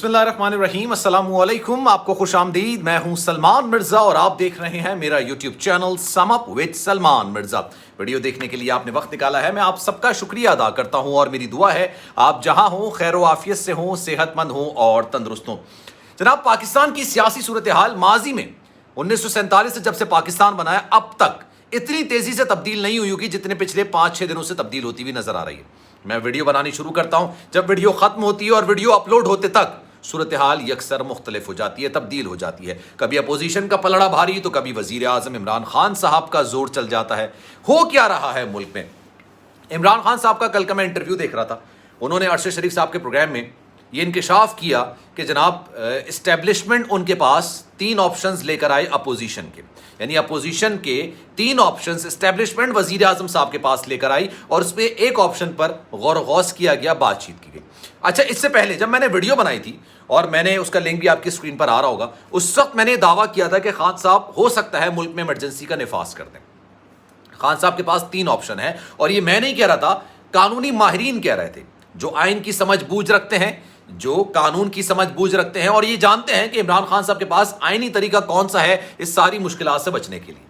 بسم اللہ الرحمن الرحیم، السلام علیکم، آپ کو خوش آمدید۔ میں ہوں سلمان مرزا اور آپ دیکھ رہے ہیں میرا YouTube channel some up with Salman Mirza. Video دیکھنے کے لیے آپ نے وقت نکالا ہے، میں آپ سب کا شکریہ ادا کرتا ہوں اور میری دعا ہے آپ جہاں ہوں خیر و عافیت سے ہوں، صحت مند ہوں اور تندرست ہوں۔ جناب، پاکستان کی سیاسی صورتحال ماضی میں 1947 سے جب سے پاکستان بنا ہے اب تک اتنی تیزی سے تبدیل نہیں ہوئی ہوگی جتنے پچھلے 5-6 دنوں سے تبدیل ہوتی ہوئی نظر آ رہی ہے۔ میں ویڈیو بنانی شروع کرتا ہوں، جب ویڈیو ختم ہوتی ہے اور ویڈیو اپلوڈ ہوتے تک صورتحال یکسر مختلف ہو جاتی ہے، تبدیل ہو جاتی ہے۔ کبھی اپوزیشن کا پلڑا بھاری تو کبھی وزیر اعظم عمران خان صاحب کا زور چل جاتا ہے۔ ہو کیا رہا ہے ملک میں؟ عمران خان صاحب کا کل کا میں انٹرویو دیکھ رہا تھا، انہوں نے ارشد شریف صاحب کے پروگرام میں یہ انکشاف کیا کہ جناب اسٹیبلشمنٹ ان کے پاس 3 آپشنز لے کر آئے اپوزیشن کے، یعنی اپوزیشن کے 3 آپشنز اسٹیبلشمنٹ وزیر اعظم صاحب کے پاس لے کر آئی اور اس پہ ایک آپشن پر غور و غوص کیا گیا، بات چیت کی گئی۔ اچھا، اس سے پہلے جب میں نے ویڈیو بنائی تھی اور میں نے اس کا لنک بھی آپ کی اسکرین پر آ رہا ہوگا، اس وقت میں نے دعویٰ کیا تھا کہ خان صاحب ہو سکتا ہے ملک میں ایمرجنسی کا نفاذ کر دیں۔ خان صاحب کے پاس 3 آپشن ہیں اور یہ میں نہیں کہہ رہا تھا، قانونی ماہرین کہہ رہے تھے جو آئین کی سمجھ بوجھ رکھتے ہیں، جو قانون کی سمجھ بوجھ رکھتے ہیں اور یہ جانتے ہیں کہ عمران خان صاحب کے پاس آئینی طریقہ کون سا ہے اس ساری مشکلات سے بچنے کے لیے۔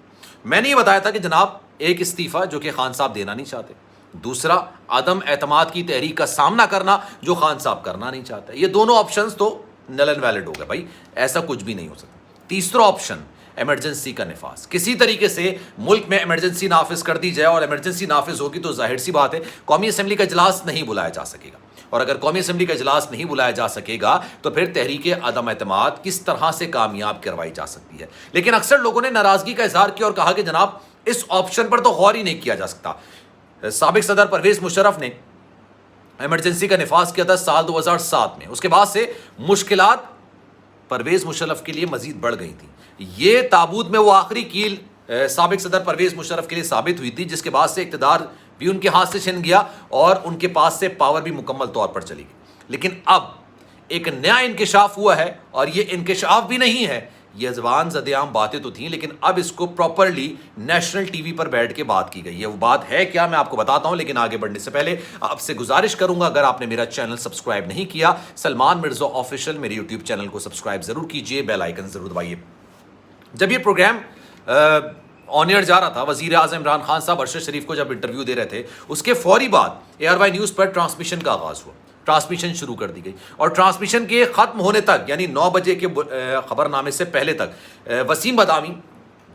میں نے یہ بتایا تھا کہ جناب ایک استعفیٰ جو کہ خان صاحب دینا نہیں چاہتے، دوسرا عدم اعتماد کی تحریک کا سامنا کرنا جو خان صاحب کرنا نہیں چاہتے۔ یہ دونوں آپشنز تو نل اینڈ ویلڈ ہو گئے بھائی، ایسا کچھ بھی نہیں ہو سکتا۔ تیسرا آپشن ایمرجنسی کا نفاذ، کسی طریقے سے ملک میں ایمرجنسی نافذ کر دی جائے، اور ایمرجنسی نافذ ہوگی تو ظاہر سی بات ہے قومی اسمبلی کا اجلاس نہیں بلایا جا سکے گا، اور اگر قومی اسمبلی کا اجلاس نہیں بلایا جا سکے گا تو پھر تحریک عدم اعتماد کس طرح سے کامیاب کروائی جا سکتی ہے۔ لیکن اکثر لوگوں نے ناراضگی کا اظہار کیا اور کہا کہ جناب اس آپشن پر تو غور ہی نہیں کیا جا سکتا۔ سابق صدر پرویز مشرف نے ایمرجنسی کا نفاذ کیا تھا سال 2007 میں، اس کے بعد سے مشکلات پرویز مشرف کے لیے مزید بڑھ گئی تھی۔ یہ تابوت میں وہ آخری کیل سابق صدر پرویز مشرف کے لیے ثابت ہوئی تھی، جس کے بعد سے اقتدار بھی ان کے ہاتھ سے چھن گیا اور ان کے پاس سے پاور بھی مکمل طور پر چلی گئی۔ لیکن اب ایک نیا انکشاف ہوا ہے، اور یہ انکشاف بھی نہیں ہے، یہ زبان زد عام باتیں تو تھیں لیکن اب اس کو پراپرلی نیشنل ٹی وی پر بیٹھ کے بات کی گئی ہے۔ وہ بات ہے کیا میں آپ کو بتاتا ہوں، لیکن آگے بڑھنے سے پہلے آپ سے گزارش کروں گا، اگر آپ نے میرا چینل سبسکرائب نہیں کیا، سلمان مرزا آفیشیل میرے یوٹیوب چینل کو سبسکرائب ضرور کیجئے، بیل آئیکن ضرور دبائیے۔ جب یہ پروگرام آن ایئر جا رہا تھا، وزیر اعظم عمران خان صاحب ارشد شریف کو جب انٹرویو دے رہے تھے، اس کے فوری بعد ARY نیوز پر ٹرانسمیشن کا آغاز ہوا، ٹرانسمیشن شروع کر دی گئی، اور ٹرانسمیشن کے ختم ہونے تک یعنی 9 بجے کے خبر نامے سے پہلے تک وسیم بدامی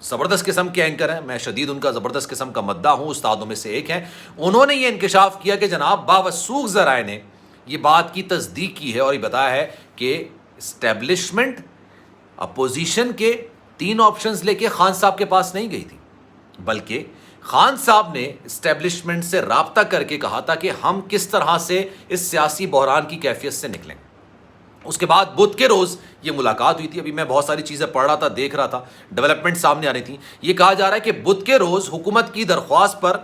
زبردست قسم کے اینکر ہیں، میں شدید ان کا زبردست قسم کا مداح ہوں، استادوں میں سے ایک ہیں، انہوں نے یہ انکشاف کیا کہ جناب باوثوق ذرائع نے یہ بات کی تصدیق کی ہے اور یہ بتایا ہے کہ اسٹیبلشمنٹ اپوزیشن کے 3 آپشنز لے کے خان صاحب کے پاس نہیں گئی تھی، بلکہ خان صاحب نے اسٹیبلشمنٹ سے رابطہ کر کے کہا تھا کہ ہم کس طرح سے اس سیاسی بحران کی کیفیت سے نکلیں۔ اس کے بعد بدھ کے روز یہ ملاقات ہوئی تھی، ابھی میں بہت ساری چیزیں پڑھ رہا تھا، دیکھ رہا تھا، ڈیولپمنٹ سامنے آ رہی تھی۔ یہ کہا جا رہا ہے کہ بدھ کے روز حکومت کی درخواست پر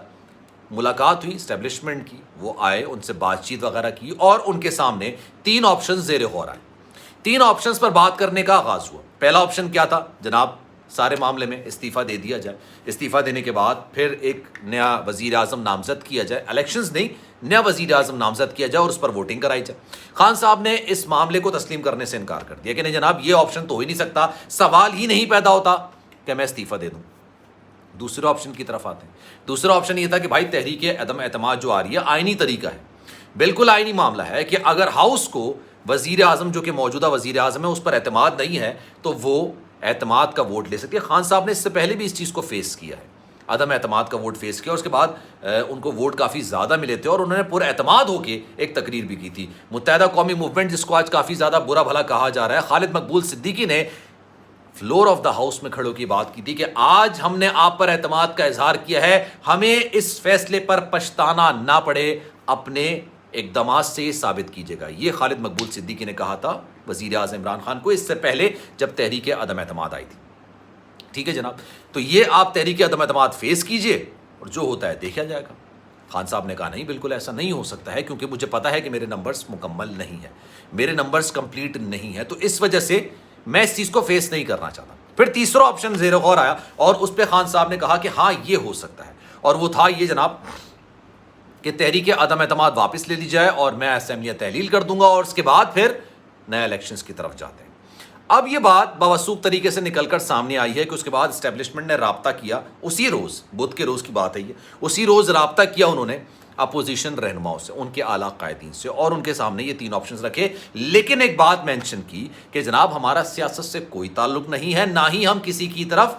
ملاقات ہوئی اسٹیبلشمنٹ کی، وہ آئے، ان سے بات چیت وغیرہ کی اور ان کے سامنے 3 آپشنز زیر غور آئے۔ 3 آپشنز پر بات کرنے کا آغاز ہوا۔ پہلا آپشن کیا تھا؟ جناب سارے معاملے میں استعفیٰ دے دیا جائے، استعفیٰ دینے کے بعد پھر ایک نیا وزیر اعظم نامزد کیا جائے، الیکشنز نہیں، نیا وزیر اعظم نامزد کیا جائے اور اس پر ووٹنگ کرائی جائے۔ خان صاحب نے اس معاملے کو تسلیم کرنے سے انکار کر دیا کہ نہیں جناب یہ آپشن تو ہو ہی نہیں سکتا، سوال ہی نہیں پیدا ہوتا کہ میں استعفیٰ دے دوں۔ دوسرے آپشن کی طرف آتے ہیں۔ دوسرا آپشن یہ تھا کہ بھائی تحریک عدم اعتماد جو آ رہی ہے آئینی طریقہ ہے، بالکل آئینی معاملہ ہے کہ اگر ہاؤس کو وزیر اعظم جو کہ موجودہ وزیر اعظم ہے اس پر اعتماد نہیں ہے تو وہ اعتماد کا ووٹ لے سکتی ہے۔ خان صاحب نے اس سے پہلے بھی اس چیز کو فیس کیا ہے، عدم اعتماد کا ووٹ فیس کیا، اور اس کے بعد ان کو ووٹ کافی زیادہ ملے تھے اور انہوں نے پر اعتماد ہو کے ایک تقریر بھی کی تھی۔ متحدہ قومی موومنٹ جس کو آج کافی زیادہ برا بھلا کہا جا رہا ہے، خالد مقبول صدیقی نے فلور آف دا ہاؤس میں کھڑے ہو کے بات کی تھی کہ آج ہم نے آپ پر اعتماد کا اظہار کیا ہے، ہمیں اس فیصلے پر پچھتانا نہ پڑے، اپنے اقدامات سے یہ ثابت کیجیے گا۔ یہ خالد مقبول صدیقی نے کہا تھا وزیر اعظم عمران خان کو اس سے پہلے جب تحریک عدم اعتماد آئی تھی۔ ٹھیک ہے جناب، تو یہ آپ تحریک عدم اعتماد فیس کیجئے اور جو ہوتا ہے دیکھا جائے گا۔ خان صاحب نے کہا نہیں، بالکل ایسا نہیں ہو سکتا ہے، کیونکہ مجھے پتا ہے کہ میرے نمبرز مکمل نہیں ہیں، میرے نمبرز کمپلیٹ نہیں ہیں، تو اس وجہ سے میں اس چیز کو فیس نہیں کرنا چاہتا۔ پھر تیسرا آپشن زیر غور آیا اور اس پہ خان صاحب نے کہا کہ ہاں یہ ہو سکتا ہے، اور وہ تھا یہ جناب کہ تحریک عدم اعتماد واپس لے لی جائے اور میں اسمبلیاں تحلیل کر دوں گا، اور اس کے بعد پھر نئے الیکشنز کی طرف جاتے ہیں. اب یہ بات باوثوق طریقے سے نکل کر سامنے آئی ہے کہ اس کے بعد اسٹیبلشمنٹ نے رابطہ کیا, اسی روز بدھ کے روز کی بات ہے یہ, اسی روز رابطہ کیا انہوں نے اپوزیشن رہنماؤں سے, ان کے اعلیٰ قائدین سے, اور ان کے سامنے یہ 3 آپشنز رکھے. لیکن ایک بات مینشن کی کہ جناب ہمارا سیاست سے کوئی تعلق نہیں ہے, نہ ہی ہم کسی کی طرف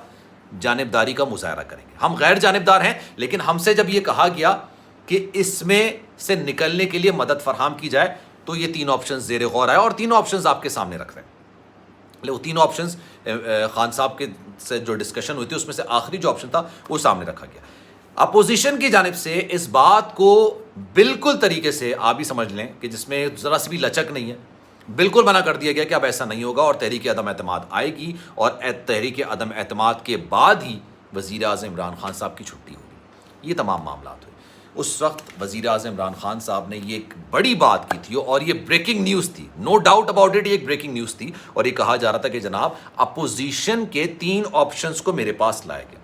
جانبداری کا مظاہرہ کریں گے, ہم غیر جانبدار ہیں. لیکن ہم سے جب یہ کہا گیا کہ اس میں سے نکلنے کے لیے مدد فراہم کی جائے تو یہ 3 آپشنز زیر غور آئے, اور 3 آپشنز آپ کے سامنے رکھ رہے ہیں. وہ 3 آپشنز خان صاحب کے سے جو ڈسکشن ہوئی تھی اس میں سے آخری جو آپشن تھا وہ سامنے رکھا گیا. اپوزیشن کی جانب سے اس بات کو بالکل طریقے سے آپ بھی سمجھ لیں کہ جس میں ذرا سی بھی لچک نہیں ہے, بالکل منع کر دیا گیا کہ اب ایسا نہیں ہوگا, اور تحریک عدم اعتماد آئے گی, اور تحریک عدم اعتماد کے بعد ہی وزیر اعظم عمران خان صاحب کی چھٹی ہوگی. یہ تمام معاملات ہوئے. اس وقت وزیر اعظم عمران خان صاحب نے یہ ایک بڑی بات کی تھی, اور یہ بریکنگ نیوز تھی, نو ڈاؤٹ اباؤٹ اٹ, یہ ایک بریکنگ نیوز تھی, اور یہ کہا جا رہا تھا کہ جناب اپوزیشن کے 3 آپشنز کو میرے پاس لائے گئے.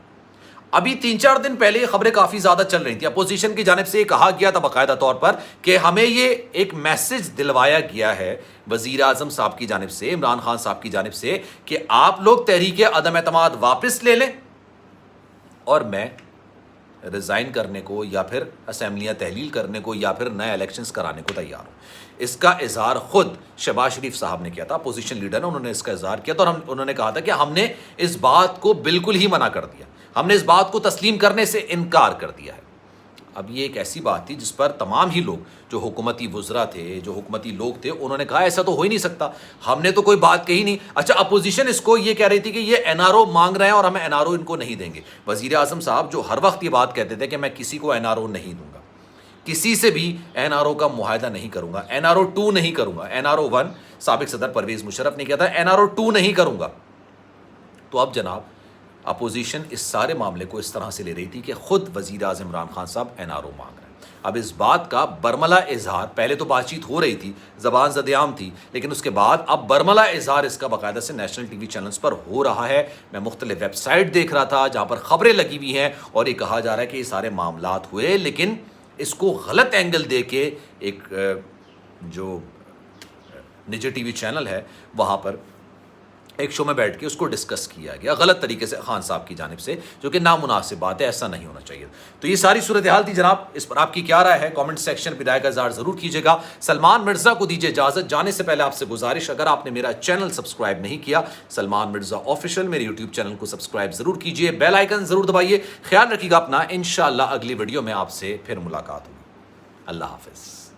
ابھی 3-4 دن پہلے یہ خبریں کافی زیادہ چل رہی تھیں. اپوزیشن کی جانب سے یہ کہا گیا تھا باقاعدہ طور پر کہ ہمیں یہ ایک میسج دلوایا گیا ہے وزیر اعظم صاحب کی جانب سے, عمران خان صاحب کی جانب سے, کہ آپ لوگ تحریک عدم اعتماد واپس لے لیں اور میں ریزائن کرنے کو یا پھر اسمبلیاں تحلیل کرنے کو یا پھر نئے الیکشنز کرانے کو تیار ہوں. اس کا اظہار خود شہباز شریف صاحب نے کیا تھا, اپوزیشن لیڈر نے, انہوں نے اس کا اظہار کیا تھا, اور انہوں نے کہا تھا کہ ہم نے اس بات کو بالکل ہی منع کر دیا, ہم نے اس بات کو تسلیم کرنے سے انکار کر دیا ہے. اب یہ ایک ایسی بات تھی جس پر تمام ہی لوگ جو حکومتی وزراء تھے, جو حکومتی لوگ تھے, انہوں نے کہا ایسا تو ہو ہی نہیں سکتا, ہم نے تو کوئی بات کہی نہیں. اچھا, اپوزیشن اس کو یہ کہہ رہی تھی کہ یہ این آر او مانگ رہے ہیں اور ہمیں این آر او ان کو نہیں دیں گے. وزیر اعظم صاحب جو ہر وقت یہ بات کہتے تھے کہ میں کسی کو این آر او نہیں دوں گا, کسی سے بھی این آر او کا معاہدہ نہیں کروں گا, این آر او 2 نہیں کروں گا. این آر او 1 سابق صدر پرویز مشرف نے کیا تھا, این آر او 2 نہیں کروں گا. تو اب جناب اپوزیشن اس سارے معاملے کو اس طرح سے لے رہی تھی کہ خود وزیر اعظم عمران خان صاحب این آر او مانگ رہے ہیں. اب اس بات کا برملا اظہار, پہلے تو بات چیت ہو رہی تھی, زبان زد عام تھی, لیکن اس کے بعد اب برملا اظہار اس کا باقاعدہ سے نیشنل ٹی وی چینلز پر ہو رہا ہے. میں مختلف ویب سائٹ دیکھ رہا تھا جہاں پر خبریں لگی ہوئی ہیں, اور یہ کہا جا رہا ہے کہ یہ سارے معاملات ہوئے, لیکن اس کو غلط اینگل دے کے ایک جو نجی ٹی وی چینل ہے وہاں پر ایک شو میں بیٹھ کے اس کو ڈسکس کیا گیا غلط طریقے سے خان صاحب کی جانب سے, جو کہ نامناسب بات ہے, ایسا نہیں ہونا چاہیے. تو یہ ساری صورتحال تھی جناب. اس پر آپ کی کیا رائے ہے کامنٹ سیکشن پہ رائے کا اظہار ضرور کیجیے گا. سلمان مرزا کو دیجیے اجازت, جانے سے پہلے آپ سے گزارش, اگر آپ نے میرا چینل سبسکرائب نہیں کیا سلمان مرزا آفیشیل, میرے یوٹیوب چینل کو سبسکرائب ضرور کیجیے, بیل آئیکن ضرور دبائیے. خیال رکھیے گا اپنا, انشاءاللہ اگلی ویڈیو میں آپ سے پھر ملاقات ہوگی. اللہ حافظ.